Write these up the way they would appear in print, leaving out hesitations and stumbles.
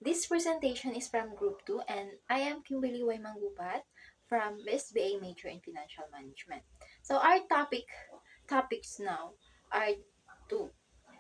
This presentation is from Group 2 and I am Kimberly Y. Manggupat from SBA major in Financial Management. So our topics now are two.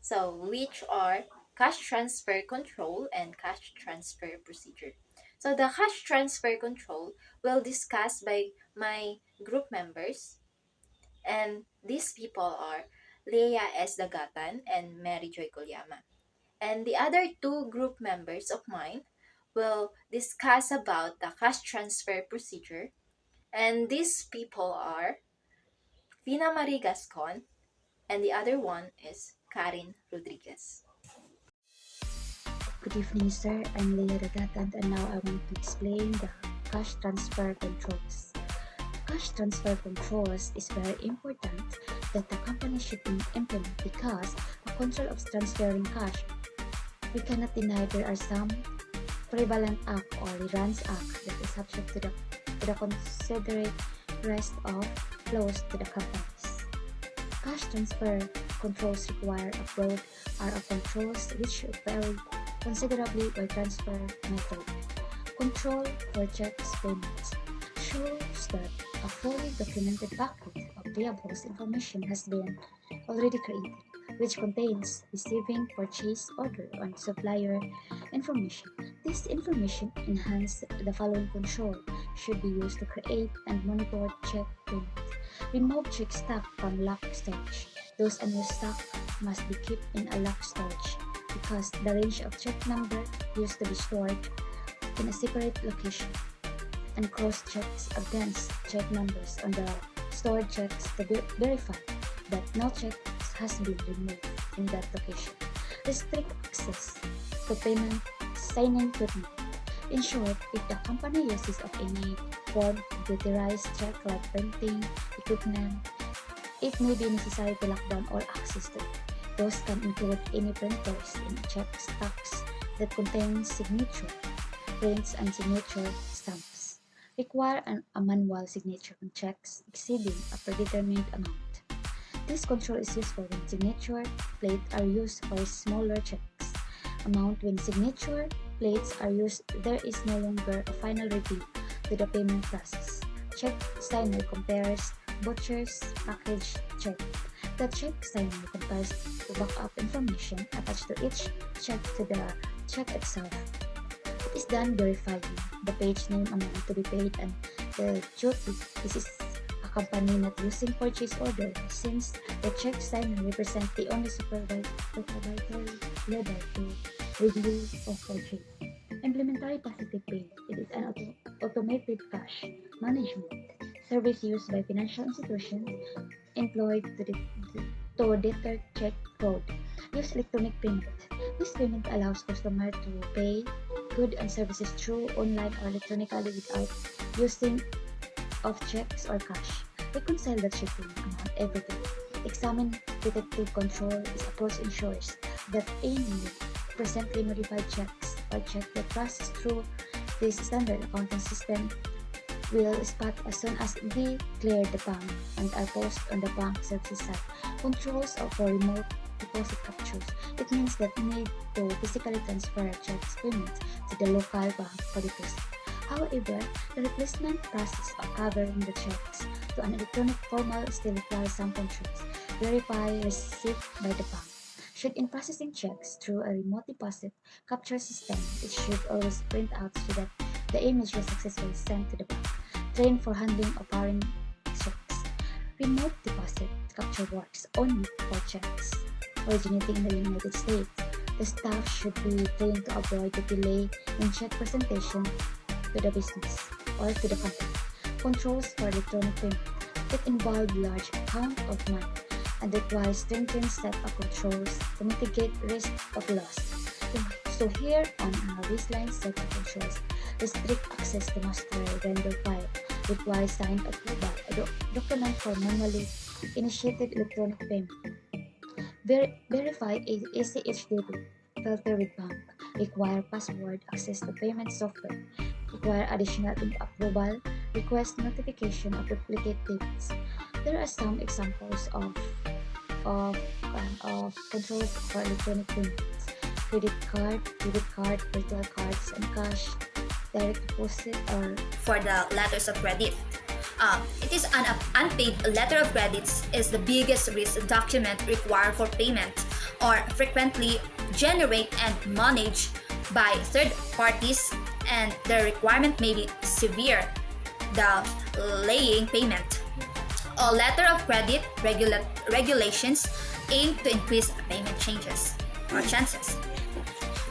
So which are cash transfer control and cash transfer procedure. So the cash transfer control will discuss by my group members, and these people are Leia S. Dagatan and Mary Joy Colyama. And the other two group members of mine will discuss about the cash transfer procedure. And these people are Fina Marie Gascon and the other one is Karin Rodriguez. Good evening, sir. I'm Leia Regatant, and now I want to explain the cash transfer controls. Cash transfer controls is very important that the company should implement because a control of transferring cash. We cannot deny there are some prevalent act or reruns act that is subject to the considerate rest of flows to the companies. Cash transfer controls require a broad array of controls which vary considerably by transfer method. Control for checks payments shows that a fully documented packet of payables information has been already created, which contains receiving purchase order and supplier information. This information enhances the following control should be used to create and monitor check payment. Remove check stock from lock storage. Those unused stock must be kept in a lock storage because the range of check number used to be stored in a separate location, and cross-checks against check numbers on the stored checks to verify that no check has been removed in that location. Restrict access to payment signing equipment. In short, if the company uses of any form computerized check like printing equipment, it may be necessary to lock down all access to it. Those can include any printers in check stocks that contain signature, prints, and signature stamps. Require a manual signature on checks exceeding a predetermined amount. This control is useful when signature plates are used for smaller checks. Amount when signature plates are used, there is no longer a final review to the payment process. Check signer compares butcher's package check. The check signer compares the backup information attached to each check to the check itself. It is done verifying the page name amount to be paid and the duty. This is a company not using purchase order since the check signer represents the only supervisory level to review of purchase. Implementary positive pay. It is an automated cash management service used by financial institutions employed to deter check fraud. Use electronic payment. This payment allows customer to pay goods and services through online or electronically without using of checks or cash. Reconcile the shipping amount every day. Examine detective control. This approach ensures that any presently modified checks or check that passes through this standard accounting system will spot as soon as they clear the bank and are posted on the bank services site. Controls for remote deposit captures. It means that need to physically transfer checks payments to the local bank for deposit. However, the replacement process of covering the checks to an electronic formal still requires some controls. Verify receipt by the bank. Should in processing checks through a remote deposit capture system, it should always print out so that the image was successfully sent to the bank. Train for handling of foreign checks. Remote deposit capture works only for checks originating in the United States. The staff should be trained to avoid the delay in check presentation to the business or to the company. Controls for electronic payment. It involves large amount of money and requires stringent set of controls to mitigate risk of loss. So here on our baseline set of controls, restrict access to master vendor file, requires signed approval, a document for manually initiated electronic payment. Verify ACH debit, filter with bank, require password access to payment software, require additional approval, request notification of duplicate debits. There are some examples of controls for electronic payments. credit card, debit card, virtual cards, and cash, direct deposit, or For the letters of credit, it is an unpaid letter of credits is the biggest risk document required for payment or frequently generate and managed by third parties, and the requirement may be severe, the laying payment. All letter of credit regulations aim to increase payment chances.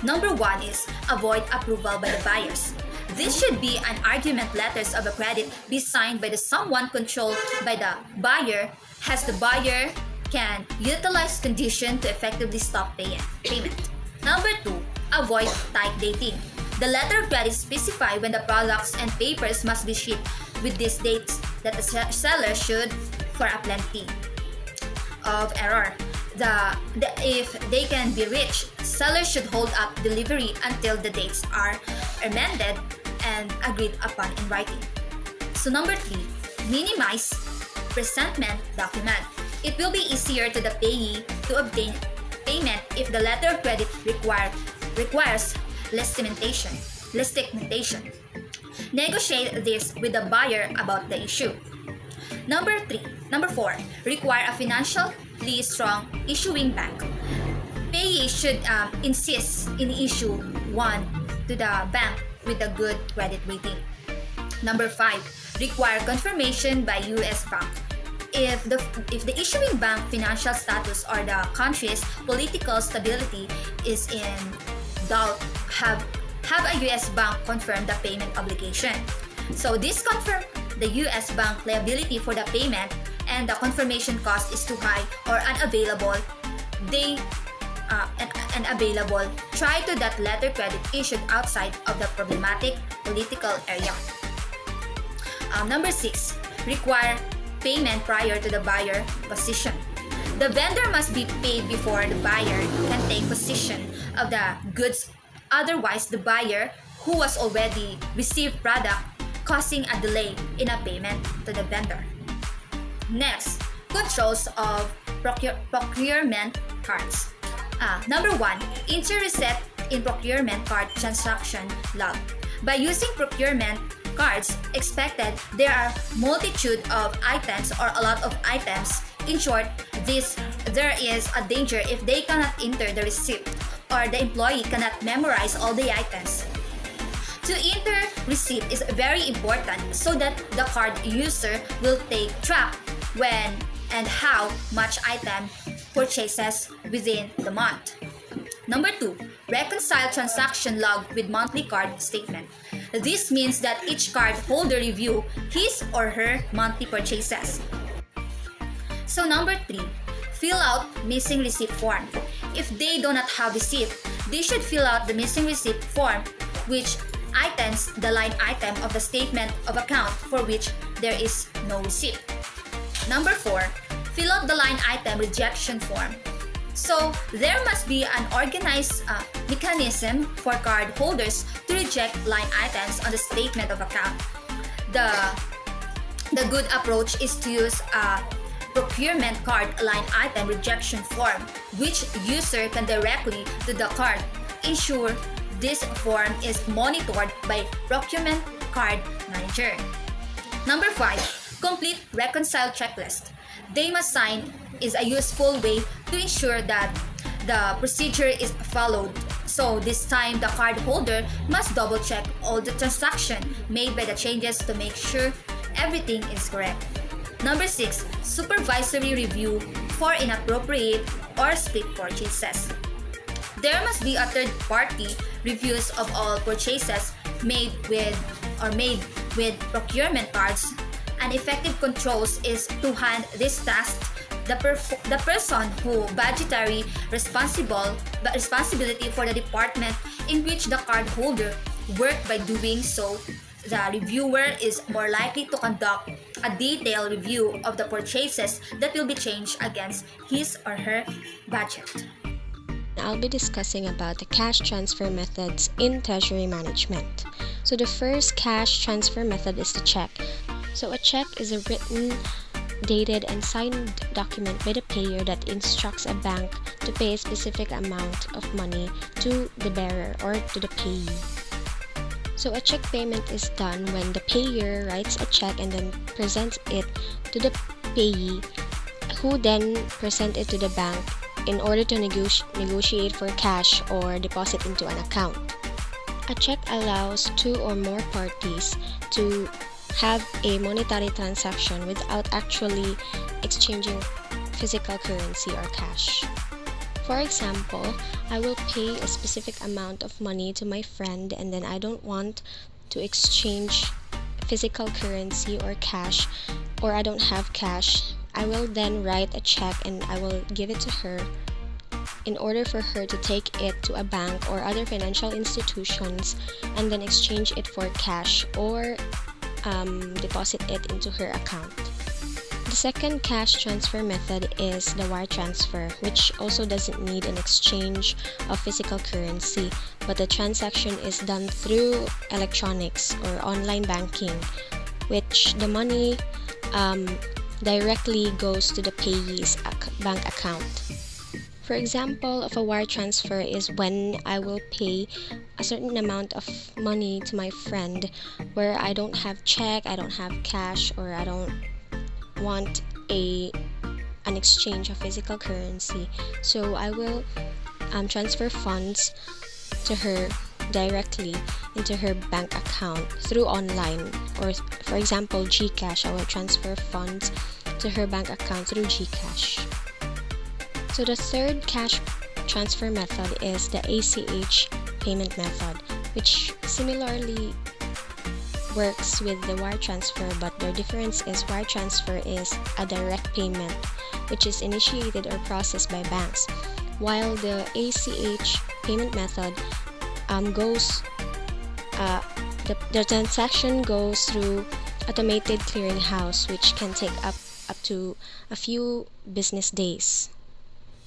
Number one is avoid approval by the buyers. This should be an argument letters of a credit be signed by the someone controlled by the buyer, as the buyer can utilize condition to effectively stop payment. Number two, avoid tight dating. The letter of credit specify when the products and papers must be shipped with these dates that the seller should, for a plenty of error. If they can be reached, sellers should hold up delivery until the dates are amended and agreed upon in writing. So number three, minimize presentment document. It will be easier to the payee to obtain payment if the letter of credit requires less documentation. Negotiate this with the buyer about the issue. Number four, require a financially strong issuing bank. Payee should insist in issue one to the bank with a good credit rating. Number five, require confirmation by U.S. bank. If the issuing bank financial status or the country's political stability is in doubt, have a U.S. bank confirm the payment obligation. So this confirm the U.S. bank liability for the payment and the confirmation cost is too high or unavailable. Try to that letter credit issued outside of the problematic political area. Number six, require payment prior to the buyer position. The vendor must be paid before the buyer can take possession of the goods. Otherwise, the buyer who has already received product causing a delay in a payment to the vendor. Next, controls of procurement cards. Number one, enter reset in procurement card transaction log. By using procurement cards, expected there are multitude of items or a lot of items. In short, there is a danger if they cannot enter the receipt or the employee cannot memorize all the items. To enter receipt is very important so that the card user will take track when and how much item purchases within the month. Number two, reconcile transaction log with monthly card statement. This means that each card holder review his or her monthly purchases. So number three, fill out missing receipt form. If they do not have receipt, they should fill out the missing receipt form, which items the line item of the statement of account for which there is no receipt. Number four, fill out the line item rejection form. So there must be an organized mechanism for card holders to reject line items on the statement of account. The good approach is to use a procurement card line item rejection form, which user can directly to the card. Ensure this form is monitored by procurement card manager. Number five, complete reconcile checklist. They must sign is a useful way to ensure that the procedure is followed. So this time the card holder must double check all the transactions made by the changes to make sure everything is correct. Number six, supervisory review for inappropriate or split purchases. There must be a third-party reviews of all purchases made with procurement cards. An effective controls is to hand this task the person who budgetary responsibility for the department in which the card holder worked. By doing so, the reviewer is more likely to conduct a detailed review of the purchases that will be changed against his or her budget. I'll be discussing about the cash transfer methods in treasury management. So the first cash transfer method is the check. So a check is a written dated and signed document by the payer that instructs a bank to pay a specific amount of money to the bearer or to the payee. So a check payment is done when the payer writes a check and then presents it to the payee, who then present it to the bank in order to negotiate for cash or deposit into an account. A check allows two or more parties to have a monetary transaction without actually exchanging physical currency or cash. For example, I will pay a specific amount of money to my friend and then I don't want to exchange physical currency or cash, or I don't have cash. I will then write a check and I will give it to her in order for her to take it to a bank or other financial institutions and then exchange it for cash or deposit it into her account. The second cash transfer method is the wire transfer, which also doesn't need an exchange of physical currency, but the transaction is done through electronics or online banking, which the money directly goes to the payee's bank account. For example of a wire transfer is when I will pay a certain amount of money to my friend where I don't have check, I don't have cash, or I don't want an exchange of physical currency. So I will transfer funds to her directly into her bank account through online, or for example GCash. I will transfer funds to her bank account through GCash. So the third cash transfer method is the ACH payment method, which similarly works with the wire transfer, but the difference is wire transfer is a direct payment which is initiated or processed by banks, while the ACH payment method the transaction goes through automated clearinghouse, which can take up to a few business days.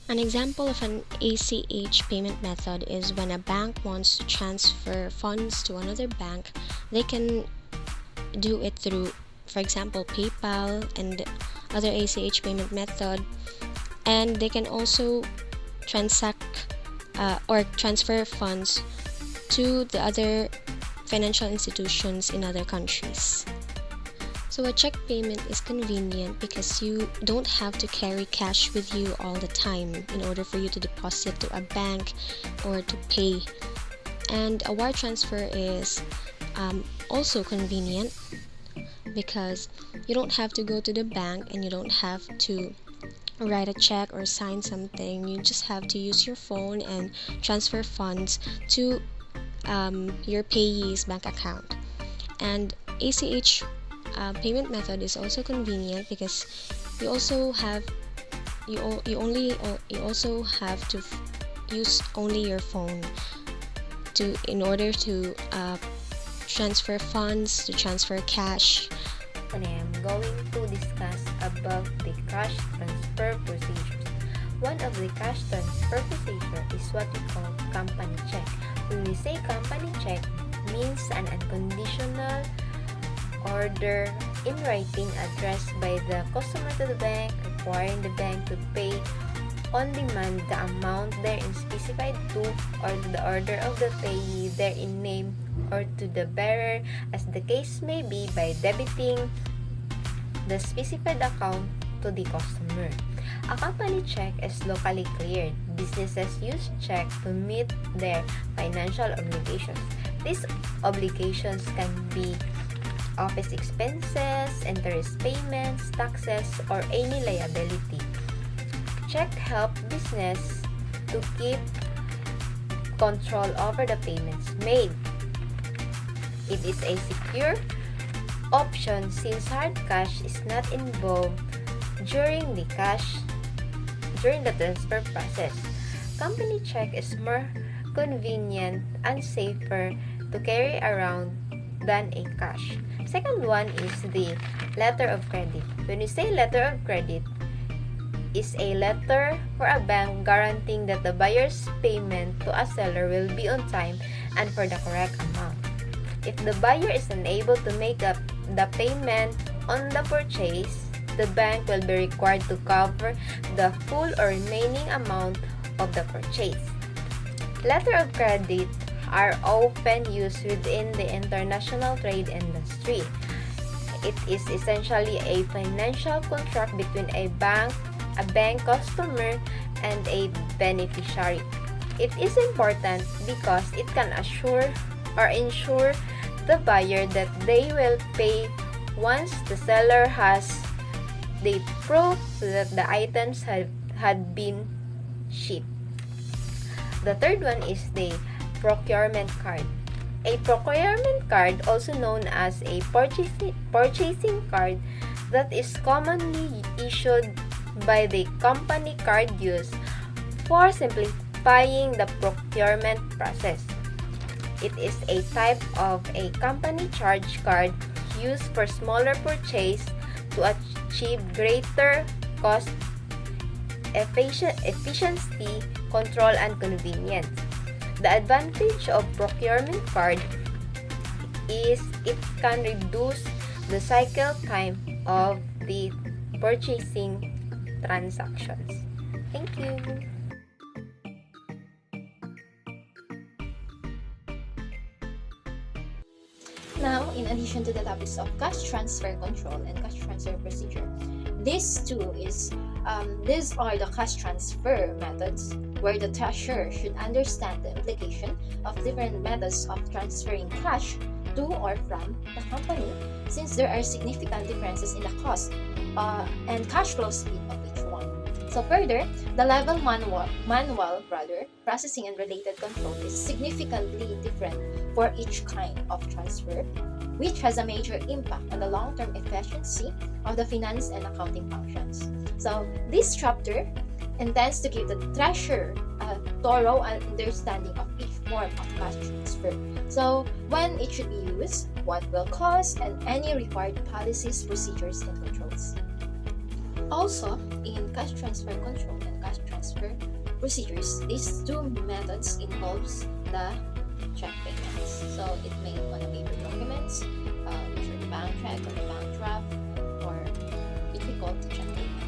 An example of an ACH payment method is when a bank wants to transfer funds to another bank. They can do it through, for example, PayPal and other ACH payment method, and they can also transact or transfer funds to the other financial institutions in other countries. So a check payment is convenient because you don't have to carry cash with you all the time in order for you to deposit to a bank or to pay. And a wire transfer is also convenient because you don't have to go to the bank and you don't have to write a check or sign something. You just have to use your phone and transfer funds to your payee's bank account. And ACH payment method is also convenient because you also have you also have to use only your phone in order to transfer funds, to transfer cash. And I am going to discuss about the cash transfer procedures. One of the cash transfer procedures is what we call company check. When we say company check, means an unconditional order in writing addressed by the customer to the bank, requiring the bank to pay on demand the amount therein specified to, or to the order of the payee therein named, or to the bearer, as the case may be, by debiting the specified account to the customer. A company check is locally cleared. Businesses use check to meet their financial obligations. These obligations can be office expenses, interest payments, taxes, or any liability. Check help business to keep control over the payments made. It is a secure option since hard cash is not involved during the transfer process. Company check is more convenient and safer to carry around than a cash. Second one is the letter of credit. When you say letter of credit, is a letter for a bank guaranteeing that the buyer's payment to a seller will be on time and for the correct amount. If the buyer is unable to make up the payment on the purchase, the bank will be required to cover the full or remaining amount of the purchase. Letter of credit are often used within the international trade industry. It is essentially a financial contract between a bank customer, and a beneficiary. It is important because it can assure or ensure the buyer that they will pay once the seller has the proof that the items had been shipped. The third one is the procurement card. A procurement card, also known as a purchasing card, that is commonly issued by the company card used for simplifying the procurement process. It is a type of a company charge card used for smaller purchase to achieve greater cost efficiency, control, and convenience. The advantage of procurement card is it can reduce the cycle time of the purchasing transactions. Thank you. Now, in addition to the topics of cash transfer control and cash transfer procedure, these are the cash transfer methods where the treasurer should understand the implication of different methods of transferring cash to or from the company, since there are significant differences in the cost and cash flow speed of each one. So further, the level manual processing and related control is significantly different for each kind of transfer, which has a major impact on the long-term efficiency of the finance and accounting functions. So this chapter intends to give the treasurer a thorough understanding of each form of cash transfer. So when it should be used, what will cost, and any required policies, procedures, and controls. Also, in cash transfer control and cash transfer procedures, these two methods involves the check payments. So it may on a paper documents, usually the bank check or the bank draft, or it we call the check payment.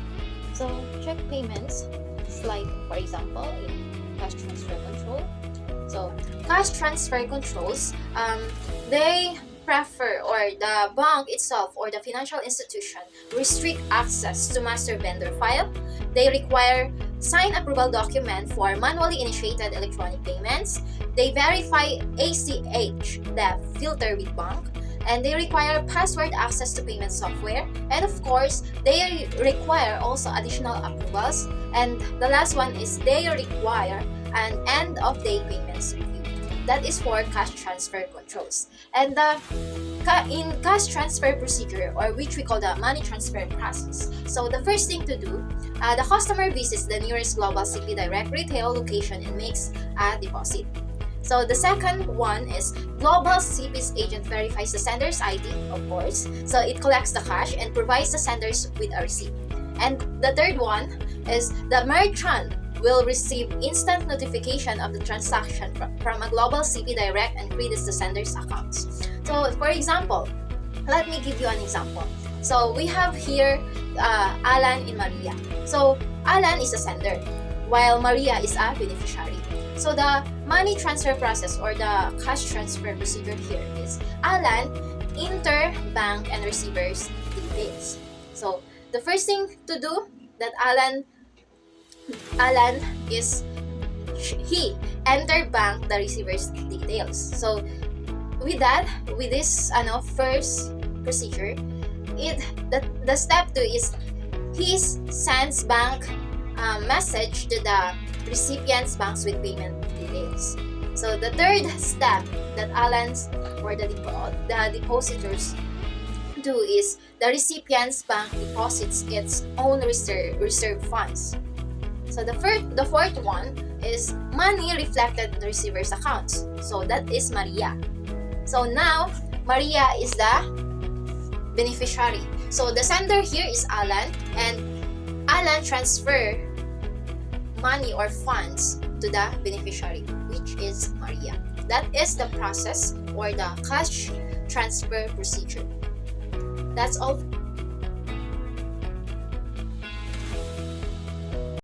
So check payments is like, for example, in cash transfer control. So cash transfer controls, they prefer, or the bank itself or the financial institution restrict access to master vendor file. They require signed approval document for manually initiated electronic payments. They verify ACH, the filter with bank, and they require password access to payment software. And of course, they require also additional approvals. And the last one is they require an end-of-day payments review. That is for cash transfer controls. And in cash transfer procedure, or which we call the money transfer process, so the first thing to do, the customer visits the nearest Global CP Direct retail location and makes a deposit. So the second one is Global CP's agent verifies the sender's ID, of course. So it collects the cash and provides the senders with a receipt. And the third one is the merchant will receive instant notification of the transaction from a Global CP Direct and credits the sender's accounts. So for example, let me give you an example. So we have here Alan and Maria. So Alan is a sender, while Maria is a beneficiary. So the money transfer process or the cash transfer procedure here is Alan enter bank and receiver's details. So the first thing to do that Alan is he enter bank the receiver's details. So with this first procedure, the step 2 is he sends bank message to the recipient's banks with payment details. So the third step that Alan's or the depositors do is the recipient's bank deposits its own reserve funds. So the fourth one is money reflected in the receiver's accounts. So that is Maria. So now Maria is the beneficiary. So the sender here is Alan, and Alan transfer money or funds to the beneficiary, which is Maria. That is the process or the cash transfer procedure. That's all